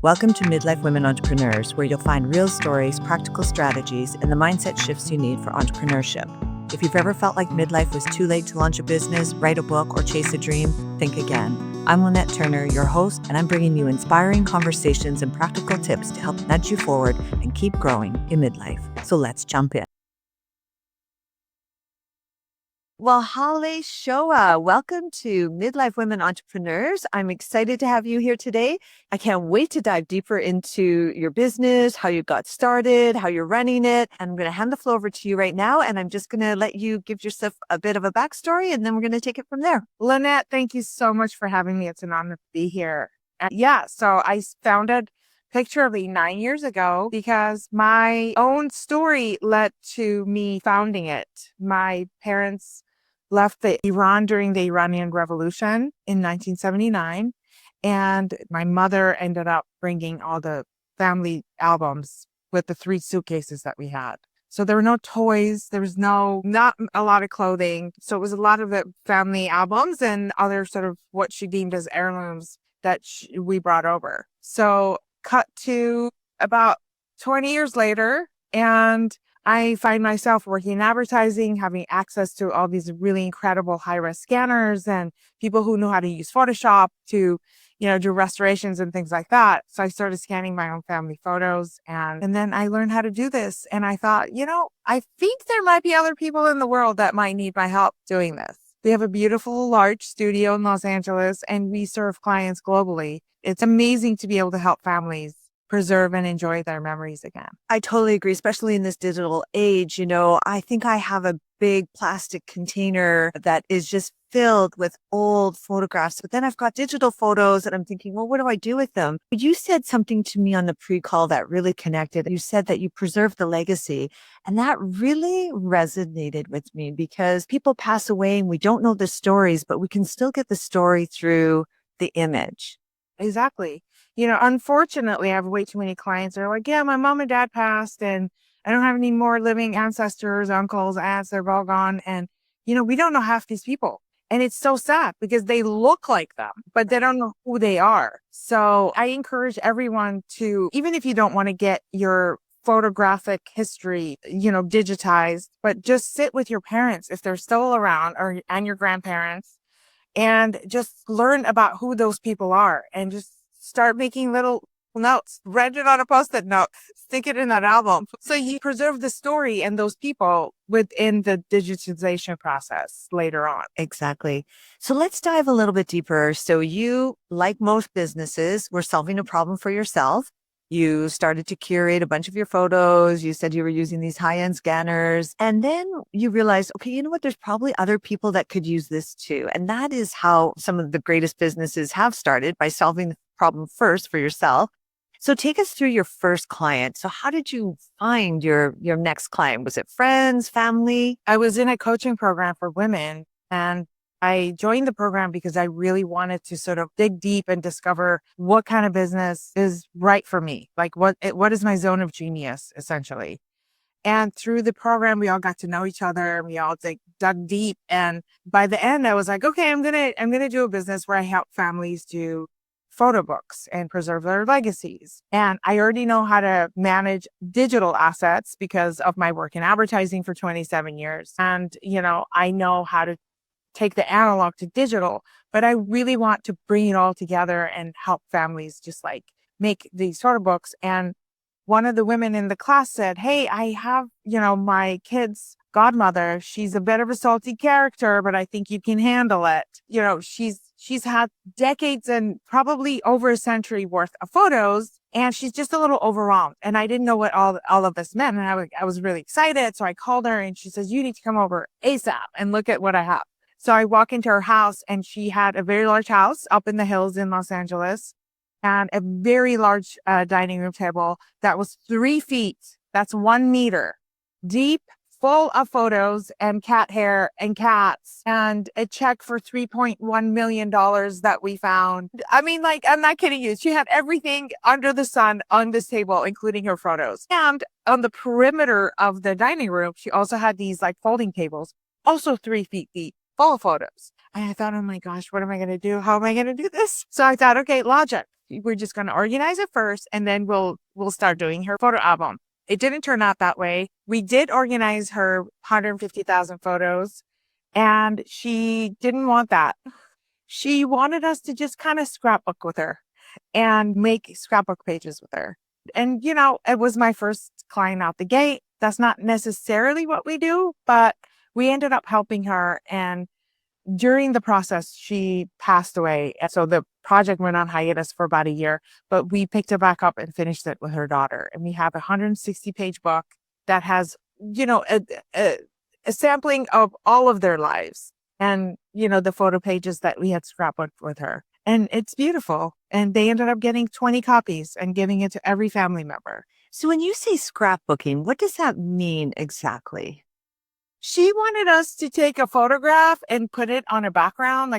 Welcome to Midlife Women Entrepreneurs, where you'll find real stories, practical strategies, and the mindset shifts you need for entrepreneurship. If you've ever felt like midlife was too late to launch a business, write a book, or chase a dream, think again. I'm Lynette Turner, your host, and I'm bringing you inspiring conversations and practical tips to help nudge you forward and keep growing in midlife. So let's jump in. Well, Haleh Shoa, welcome to Midlife Women Entrepreneurs. I'm excited to have you here today. I can't wait to dive deeper into your business, how you got started, how you're running it. I'm going to hand the floor over to you right now, and I'm just going to let you give yourself a bit of a backstory, and then we're going to take it from there. Lynette, thank you so much for having me. It's an honor to be here. So I founded Picturli 9 years ago because my own story led to me founding it. My parents left Iran during the Iranian Revolution in 1979. And my mother ended up bringing all the family albums with the 3 suitcases that we had. So there were no toys. There was not a lot of clothing. So it was a lot of the family albums and other sort of what she deemed as heirlooms that we brought over. So cut to about 20 years later, and I find myself working in advertising, having access to all these really incredible high-res scanners and people who know how to use Photoshop to, do restorations and things like that. So I started scanning my own family photos and then I learned how to do this. And I thought, I think there might be other people in the world that might need my help doing this. We have a beautiful, large studio in Los Angeles and we serve clients globally. It's amazing to be able to help families preserve and enjoy their memories again. I totally agree, especially in this digital age. I think I have a big plastic container that is just filled with old photographs, but then I've got digital photos and I'm thinking, well, what do I do with them? But you said something to me on the pre-call that really connected. You said that you preserve the legacy, and that really resonated with me because people pass away and we don't know the stories, but we can still get the story through the image. Exactly. Unfortunately, I have way too many clients that are like, yeah, my mom and dad passed and I don't have any more living ancestors, uncles, aunts, they're all gone. And, we don't know half these people. And it's so sad because they look like them, but they don't know who they are. So I encourage everyone to, even if you don't want to get your photographic history, digitized, but just sit with your parents if they're still around and your grandparents and just learn about who those people are and just start making little notes, write it on a Post-it note, stick it in that album. So you preserve the story and those people within the digitization process later on. Exactly. So let's dive a little bit deeper. So you, like most businesses, were solving a problem for yourself. You started to curate a bunch of your photos. You said you were using these high-end scanners. And then you realized, okay, you know what? There's probably other people that could use this too. And that is how some of the greatest businesses have started, by solving the problem first for yourself. So take us through your first client. So how did you find your next client? Was it friends, family? I was in a coaching program for women and I joined the program because I really wanted to sort of dig deep and discover what kind of business is right for me. Like what is my zone of genius, essentially. And through the program, we all got to know each other. We all dug deep. And by the end, I was like, okay, I'm gonna do a business where I help families do photo books and preserve their legacies. And I already know how to manage digital assets because of my work in advertising for 27 years. And, I know how to take the analog to digital, but I really want to bring it all together and help families just like make these photo books. And one of the women in the class said, hey, I have, my kid's godmother. She's a bit of a salty character, but I think you can handle it. She's had decades and probably over a century worth of photos, and she's just a little overwhelmed. And I didn't know what all of this meant. And I was really excited. So I called her and she says, you need to come over ASAP and look at what I have. So I walk into her house and she had a very large house up in the hills in Los Angeles and a very large dining room table that was 3 feet. That's 1 meter deep, full of photos and cat hair and cats, and a check for $3.1 million that we found. I mean, like, I'm not kidding you. She had everything under the sun on this table, including her photos. And on the perimeter of the dining room, she also had these like folding tables, also 3 feet deep, full of photos. And I thought, oh my gosh, what am I going to do? How am I going to do this? So I thought, okay, logic. we're just going to organize it first, and then we'll start doing her photo album. It didn't turn out that way. We did organize her 150,000 photos, and she didn't want that. She wanted us to just kind of scrapbook with her and make scrapbook pages with her. And, it was my first client out the gate. That's not necessarily what we do, but we ended up helping her. And during the process, she passed away. And so the project went on hiatus for about a year, but we picked it back up and finished it with her daughter. And we have a 160-page book that has, a sampling of all of their lives and, the photo pages that we had scrapbooked with her. And it's beautiful. And they ended up getting 20 copies and giving it to every family member. So when you say scrapbooking, what does that mean exactly? She wanted us to take a photograph and put it on a background,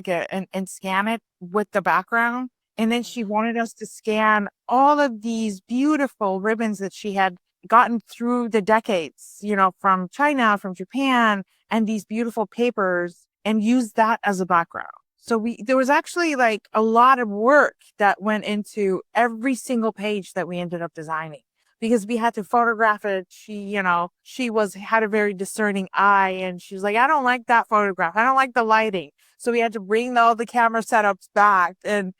and scan it with the background. And then she wanted us to scan all of these beautiful ribbons that she had gotten through the decades, from China, from Japan, and these beautiful papers, and use that as a background. So there was actually like a lot of work that went into every single page that we ended up designing, because we had to photograph it. She had a very discerning eye, and she was like, I don't like that photograph. I don't like the lighting. So we had to bring all the camera setups back. And,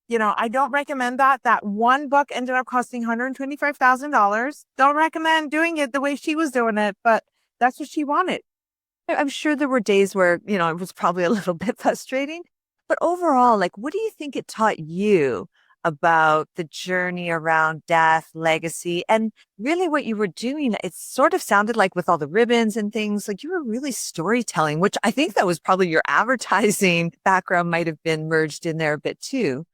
I don't recommend that. That one book ended up costing $125,000. Don't recommend doing it the way she was doing it, but that's what she wanted. I'm sure there were days where, it was probably a little bit frustrating, but overall, like, what do you think it taught you about the journey around death, legacy, and really what you were doing? It sort of sounded like with all the ribbons and things, like you were really storytelling, which I think that was probably your advertising background might have been merged in there a bit too.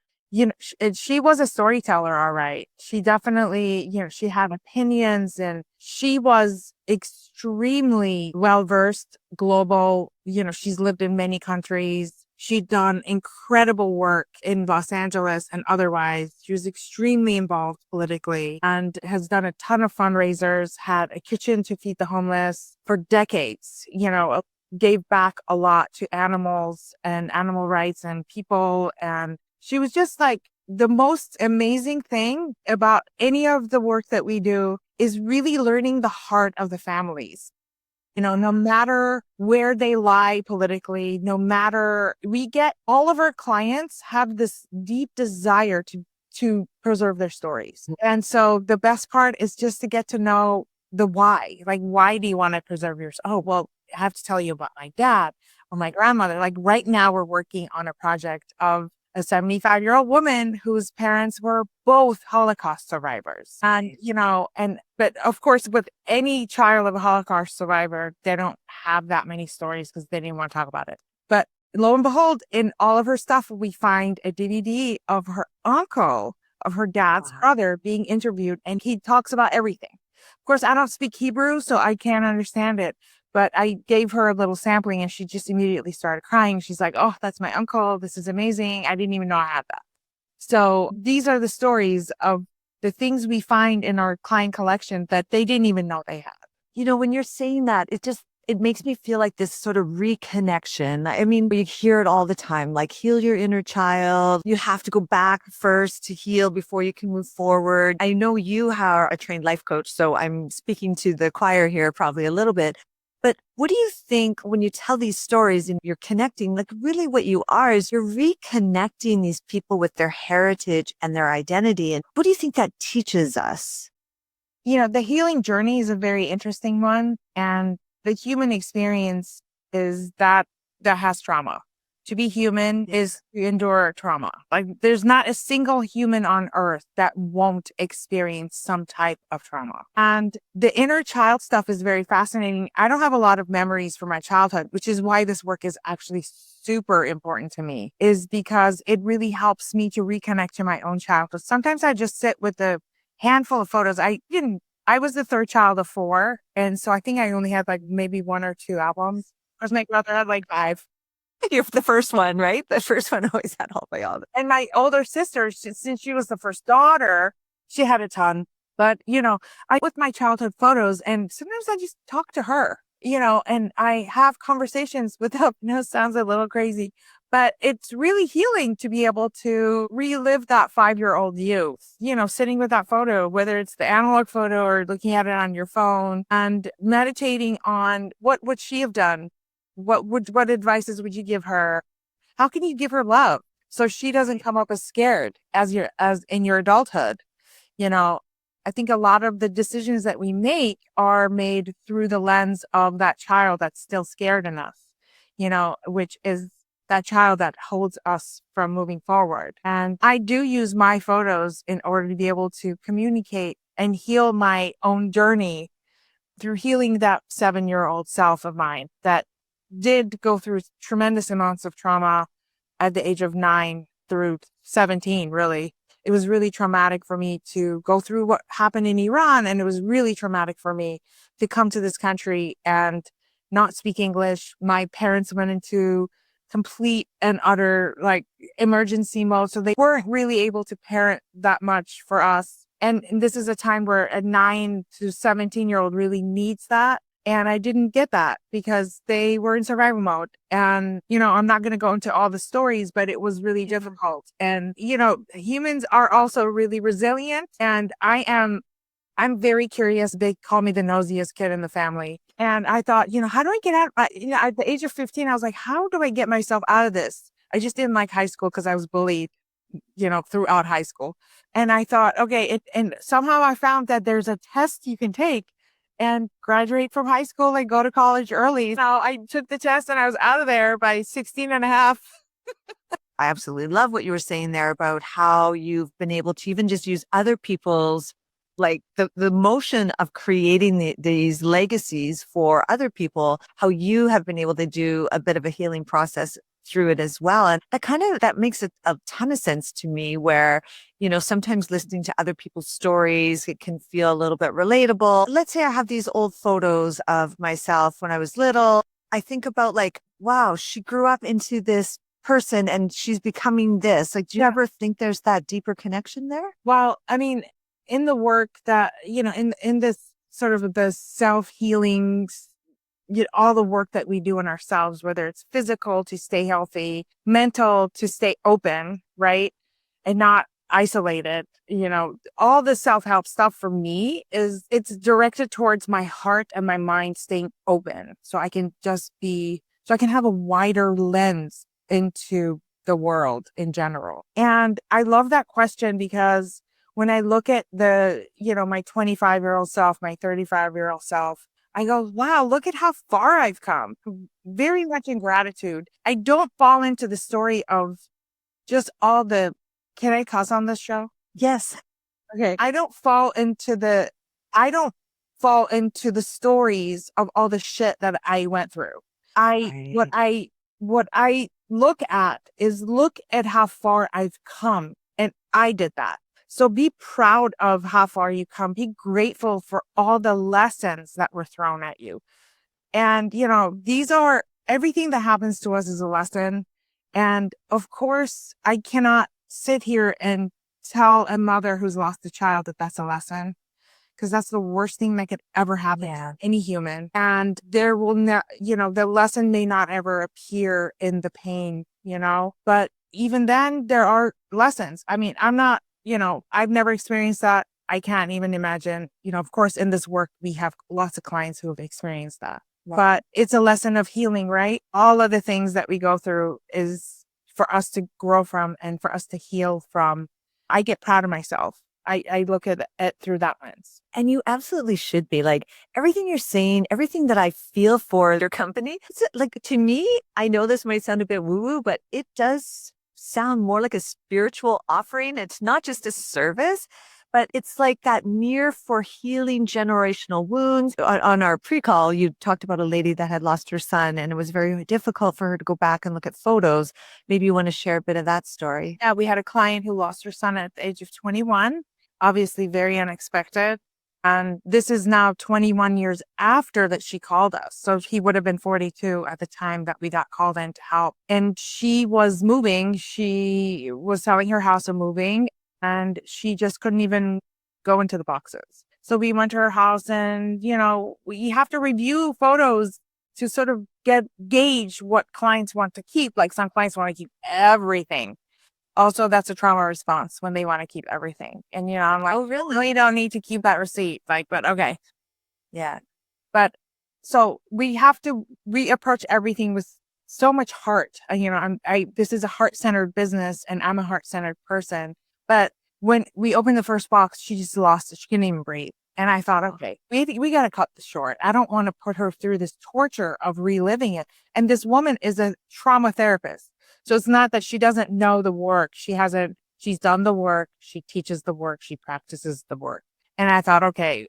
She was a storyteller, all right. She definitely, she had opinions, and she was extremely well-versed, global. She's lived in many countries. She'd done incredible work in Los Angeles and otherwise. She was extremely involved politically and has done a ton of fundraisers, had a kitchen to feed the homeless for decades, gave back a lot to animals and animal rights and people. And she was just like, the most amazing thing about any of the work that we do is really learning the heart of the families. No matter where they lie politically, we get all of our clients have this deep desire to preserve their stories. And so the best part is just to get to know the why. Like, why do you want to preserve yours? Oh, well, I have to tell you about my dad or my grandmother. Like right now we're working on a project of a 75-year-old woman whose parents were both Holocaust survivors. And, but of course, with any child of a Holocaust survivor, they don't have that many stories because they didn't want to talk about it. But lo and behold, in all of her stuff, we find a DVD of her uncle, of her dad's brother, being interviewed, and he talks about everything. Of course, I don't speak Hebrew, so I can't understand it. But I gave her a little sampling, and she just immediately started crying. She's like, oh, that's my uncle. This is amazing. I didn't even know I had that. So these are the stories of the things we find in our client collection that they didn't even know they had. When you're saying that, it makes me feel like this sort of reconnection. I mean, we hear it all the time, like heal your inner child. You have to go back first to heal before you can move forward. I know you are a trained life coach, so I'm speaking to the choir here probably a little bit. But what do you think when you tell these stories and you're connecting, like really what you are is you're reconnecting these people with their heritage and their identity. And what do you think that teaches us? The healing journey is a very interesting one. And the human experience is that has trauma. To be human is to endure trauma. Like there's not a single human on earth that won't experience some type of trauma. And the inner child stuff is very fascinating. I don't have a lot of memories from my childhood, which is why this work is actually super important to me, is because it really helps me to reconnect to my own childhood. Sometimes I just sit with a handful of photos. I was the third child of four. And so I think I only had like maybe one or two albums. Because my brother had like 5. You're the first one, right? The first one always had all my albums. And my older sister, since she was the first daughter, she had a ton. But, I with my childhood photos, and sometimes I just talk to her, and I have conversations with her. Sounds a little crazy, But it's really healing to be able to relive that 5-year-old youth, sitting with that photo, whether it's the analog photo or looking at it on your phone and meditating on what would she have done? What advices would you give her? How can you give her love so she doesn't come up as scared as in your adulthood? You know, I think a lot of the decisions that we make are made through the lens of that child that's still scared in us, which is that child that holds us from moving forward. And I do use my photos in order to be able to communicate and heal my own journey through healing that 7-year-old self of mine that did go through tremendous amounts of trauma at the age of 9 through 17, really. It was really traumatic for me to go through what happened in Iran. And it was really traumatic for me to come to this country and not speak English. My parents went into complete and utter emergency mode. So they weren't really able to parent that much for us. And this is a time where a 9 to 17-year-old really needs that. And I didn't get that because they were in survival mode. And, I'm not going to go into all the stories, but it was really difficult. And, humans are also really resilient. And I'm very curious. They call me the nosiest kid in the family. And I thought, how do I get out? At the age of 15, I was like, how do I get myself out of this? I just didn't like high school because I was bullied, throughout high school. And I thought, okay, and somehow I found that there's a test you can take and graduate from high school and go to college early. Now I took the test and I was out of there by 16 and a half. I absolutely love what you were saying there about how you've been able to even just use other people's, like the motion of creating these legacies for other people, how you have been able to do a bit of a healing process through it as well. And that makes a ton of sense to me where, sometimes listening to other people's stories, it can feel a little bit relatable. Let's say I have these old photos of myself when I was little. I think about wow, she grew up into this person and she's becoming this. Do you ever think there's that deeper connection there? Well, I mean, in the work that, in this sort of the self-healing, all the work that we do in ourselves, whether it's physical to stay healthy, mental to stay open, right? And not isolated, all the self-help stuff for me it's directed towards my heart and my mind staying open. So I can have a wider lens into the world in general. And I love that question because when I look at my 25-year-old self, my 35-year-old self, I go, wow, look at how far I've come. Very much in gratitude. I don't fall into the story of just can I cuss on this show? Yes. Okay. I don't fall into the stories of all the shit that I went through. Right. What I look at how far I've come, and I did that. So be proud of how far you come. Be grateful for all the lessons that were thrown at you. And, everything that happens to us is a lesson. And of course, I cannot sit here and tell a mother who's lost a child that that's a lesson, because that's the worst thing that could ever happen to any human. And there will not, the lesson may not ever appear in the pain, but even then there are lessons. I mean, I've never experienced that. I can't even imagine, of course, in this work, we have lots of clients who have experienced that. Right. But it's a lesson of healing, right? All of the things that we go through is for us to grow from and for us to heal from. I get proud of myself. I look at it through that lens. And you absolutely should be. Everything you're saying, everything that I feel for your company, to me, I know this might sound a bit woo-woo, but it does sound more like a spiritual offering. It's not just a service, but it's like that mirror for healing generational wounds. On our pre-call, you talked about a lady that had lost her son, and it was very difficult for her to go back and look at photos. Maybe you want to share a bit of that story. Yeah, we had a client who lost her son at the age of 21, obviously very unexpected. And this is now 21 years after that she called us. So he would have been 42 at the time that we got called in to help. And she was moving. She was selling her house and moving. And she just couldn't even go into the boxes. So we went to her house and, we have to review photos to sort of gauge what clients want to keep. Like some clients want to keep everything. Also, that's a trauma response when they want to keep everything. And, I'm like, Oh, really? no, you don't need to keep that receipt. Like, but okay. Yeah. But so we have to reapproach everything with so much heart. This is a heart-centered business and I'm a heart-centered person. But when we opened the first box, she just lost it. She couldn't even breathe. And I thought, okay, we got to cut this short. I don't want to put her through this torture of reliving it. And this woman is a trauma therapist. So it's not that she doesn't know the work. She's done the work. She teaches the work. She practices the work. And I thought, okay,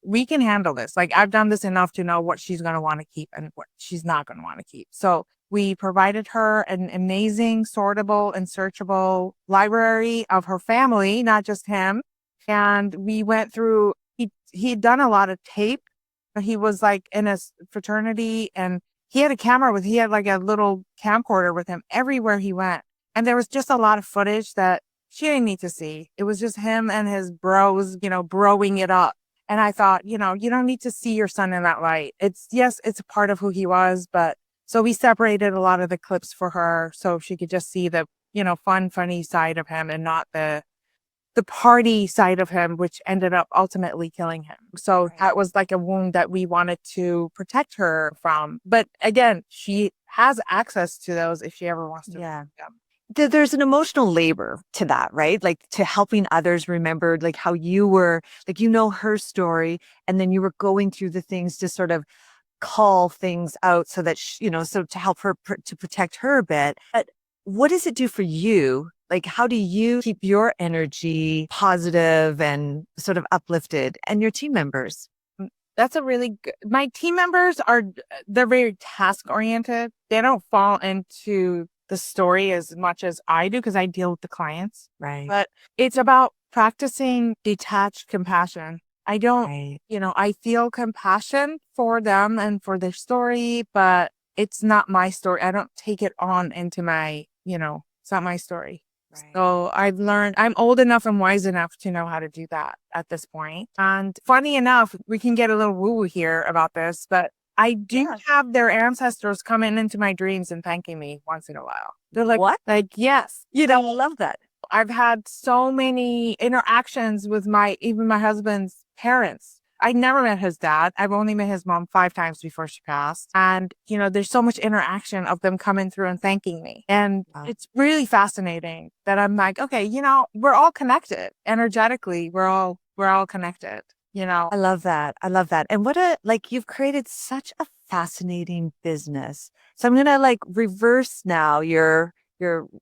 we can handle this. Like I've done this enough to know what she's going to want to keep and what she's not going to want to keep. So we provided her an amazing sortable and searchable library of her family, not just him. And we went through, he'd done a lot of tape, but he was like in a fraternity and he had he had like a little camcorder with him everywhere he went. And there was just a lot of footage that she didn't need to see. It was just him and his bros, broing it up. And I thought, you don't need to see your son in that light. Yes, it's a part of who he was, but so we separated a lot of the clips for her so she could just see the, funny side of him and not the party side of him, which ended up ultimately killing him. So that was like a wound that we wanted to protect her from. But again, she has access to those if she ever wants to. Yeah. There's an emotional labor to that, right? Like to helping others remember like how you were, like, her story, and then you were going through the things to sort of call things out so that, so to help her, to protect her a bit. But what does it do for you? Like, how do you keep your energy positive and sort of uplifted, and your team members? That's a really good, my team members they're very task oriented. They don't fall into the story as much as I do because I deal with the clients. Right. But it's about practicing detached compassion. I don't, Right. I feel compassion for them and for their story, but it's not my story. I don't take it on into my, it's not my story. Right. So I've learned, I'm old enough and wise enough to know how to do that at this point. And funny enough, we can get a little woo-woo here about this, but I do have their ancestors coming into my dreams and thanking me once in a while. They're like, what? Like, yes. I love that. I've had so many interactions with even my husband's parents. I never met his dad. I've only met his mom 5 times before she passed. And, there's so much interaction of them coming through and thanking me. And it's really fascinating that I'm like, okay, we're all connected energetically. We're all connected, I love that. And you've created such a fascinating business. So I'm going to reverse now. You're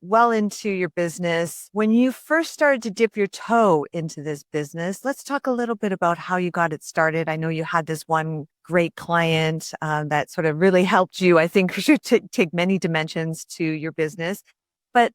well into your business. When you first started to dip your toe into this business, let's talk a little bit about how you got it started. I know you had this one great client that sort of really helped you, I think, take many dimensions to your business. But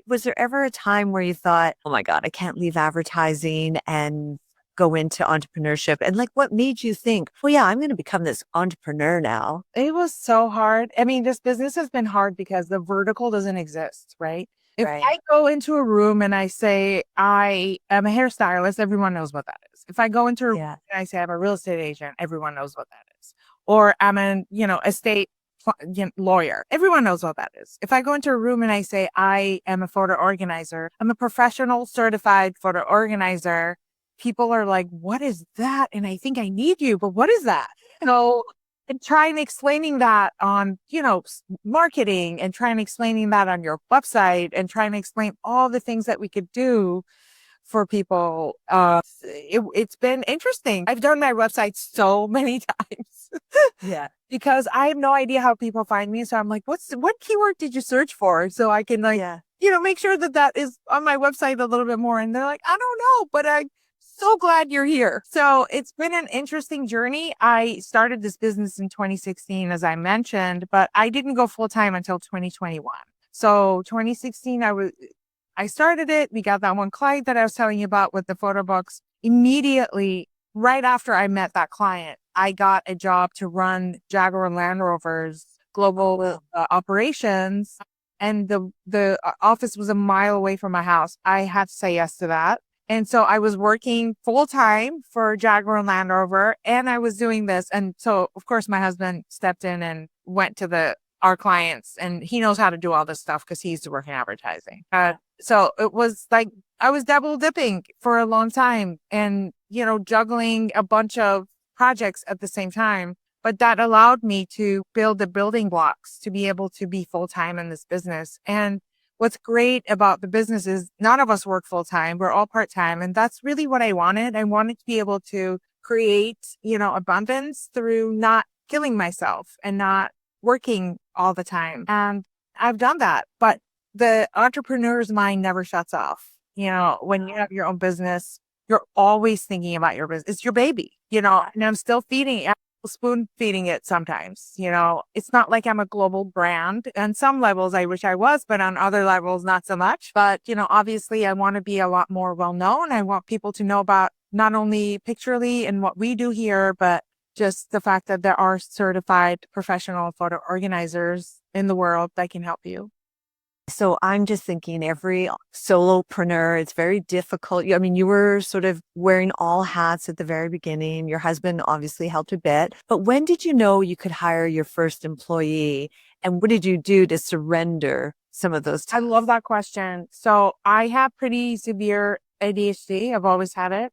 was there ever a time where you thought, oh my God, I can't leave advertising and go into entrepreneurship? And what made you think, oh yeah, I'm going to become this entrepreneur now? It was so hard. I mean, this business has been hard because the vertical doesn't exist, right? If I go into a room and I say I am a hairstylist, everyone knows what that is. If I go into a room and I say I'm a real estate agent, everyone knows what that is. Or I'm an, estate lawyer, everyone knows what that is. If I go into a room and I say I am a photo organizer, I'm a professional certified photo organizer, people are like, what is that? And I think I need you, but what is that? So, and trying explaining that on, marketing, and trying explaining that on your website, and trying to explain all the things that we could do for people. It's been interesting. I've done my website so many times. Because I have no idea how people find me. So I'm like, what keyword did you search for? So I can make sure that is on my website a little bit more. And they're like, I don't know, but I'm so glad you're here. So it's been an interesting journey. I started this business in 2016, as I mentioned, but I didn't go full time until 2021. So 2016, I started it. We got that one client that I was telling you about with the photo books. Immediately, right after I met that client, I got a job to run Jaguar Land Rover's global operations. And the office was a mile away from my house. I had to say yes to that. And so I was working full time for Jaguar and Land Rover, and I was doing this. And so, of course, my husband stepped in and went to our clients, and he knows how to do all this stuff because he used to work in advertising. So it was like I was double dipping for a long time and, juggling a bunch of projects at the same time. But that allowed me to build the building blocks to be able to be full time in this business. And what's great about the business is none of us work full time. We're all part time. And that's really what I wanted. I wanted to be able to create, abundance through not killing myself and not working all the time. And I've done that. But the entrepreneur's mind never shuts off. When you have your own business, you're always thinking about your business. It's your baby, and I'm still feeding it, spoon feeding it sometimes. It's not like I'm a global brand. On some levels, I wish I was, but on other levels, not so much. But, obviously, I want to be a lot more well known. I want people to know about not only Picturli and what we do here, but just the fact that there are certified professional photo organizers in the world that can help you. So I'm just thinking every solopreneur, it's very difficult. I mean, you were sort of wearing all hats at the very beginning. Your husband obviously helped a bit. But when did you know you could hire your first employee? And what did you do to surrender some of those tasks? I love that question. So I have pretty severe ADHD. I've always had it.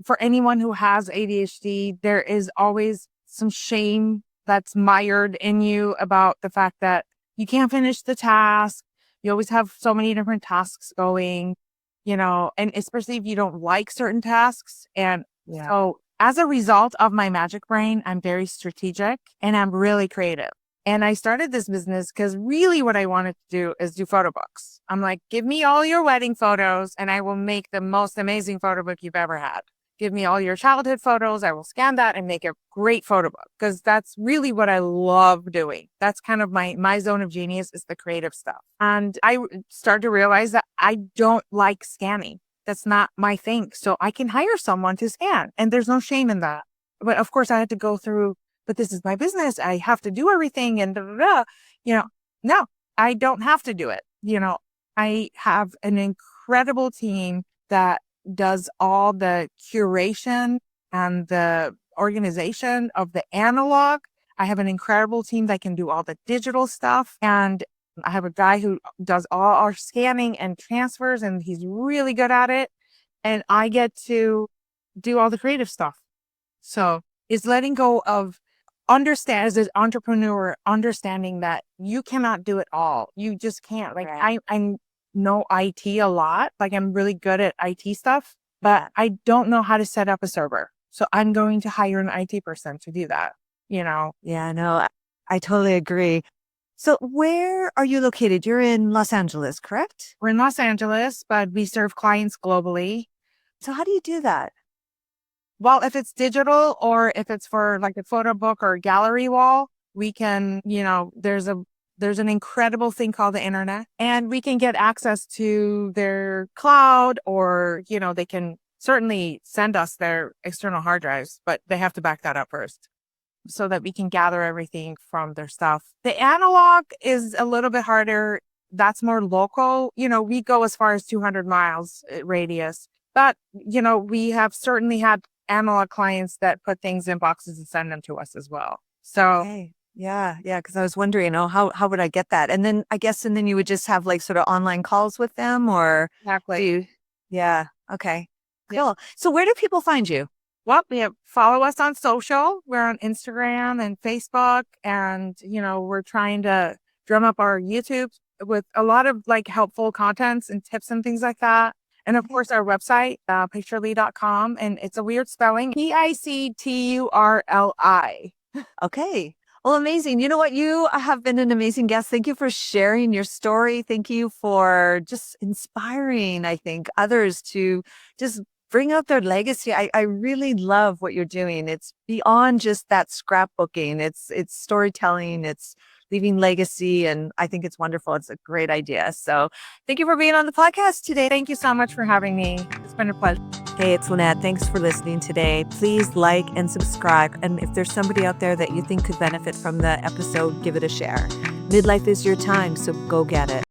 For anyone who has ADHD, there is always some shame that's mired in you about the fact that you can't finish the task. You always have so many different tasks going, and especially if you don't like certain tasks. And so as a result of my magic brain, I'm very strategic and I'm really creative. And I started this business because really what I wanted to do is do photo books. I'm like, give me all your wedding photos and I will make the most amazing photo book you've ever had. Give me all your childhood photos. I will scan that and make a great photo book because that's really what I love doing. That's kind of my zone of genius is the creative stuff. And I started to realize that I don't like scanning. That's not my thing. So I can hire someone to scan and there's no shame in that. But of course I had to go through, but this is my business. I have to do everything and no, I don't have to do it. I have an incredible team that does all the curation and the organization of the analog. I have an incredible team that can do all the digital stuff. And I have a guy who does all our scanning and transfers, and he's really good at it. And I get to do all the creative stuff. So it's letting go of as an entrepreneur, understanding that you cannot do it all. You just can't. Like I know IT a lot. Like I'm really good at IT stuff, but I don't know how to set up a server. So I'm going to hire an IT person to do that, Yeah, no, I totally agree. So where are you located? You're in Los Angeles, correct? We're in Los Angeles, but we serve clients globally. So how do you do that? Well, if it's digital or if it's for like a photo book or a gallery wall, we can, there's an incredible thing called the internet and we can get access to their cloud or, they can certainly send us their external hard drives, but they have to back that up first so that we can gather everything from their stuff. The analog is a little bit harder. That's more local. We go as far as 200 miles radius, but, we have certainly had analog clients that put things in boxes and send them to us as well. So okay. Yeah. Because I was wondering, how would I get that? And then then you would just have like sort of online calls with them or exactly. Yeah. Okay. Cool. Yeah. So where do people find you? Well, follow us on social. We're on Instagram and Facebook, and we're trying to drum up our YouTube with a lot of like helpful contents and tips and things like that. And of course, our website, picturli.com, and it's a weird spelling, Picturli. Okay. Well, amazing. You know what? You have been an amazing guest. Thank you for sharing your story. Thank you for just inspiring, I think, others to just bring out their legacy. I really love what you're doing. It's beyond just that scrapbooking. It's storytelling. It's leaving legacy. And I think it's wonderful. It's a great idea. So thank you for being on the podcast today. Thank you so much for having me. It's been a pleasure. Hey, it's Lynette. Thanks for listening today. Please like and subscribe. And if there's somebody out there that you think could benefit from the episode, give it a share. Midlife is your time, so go get it.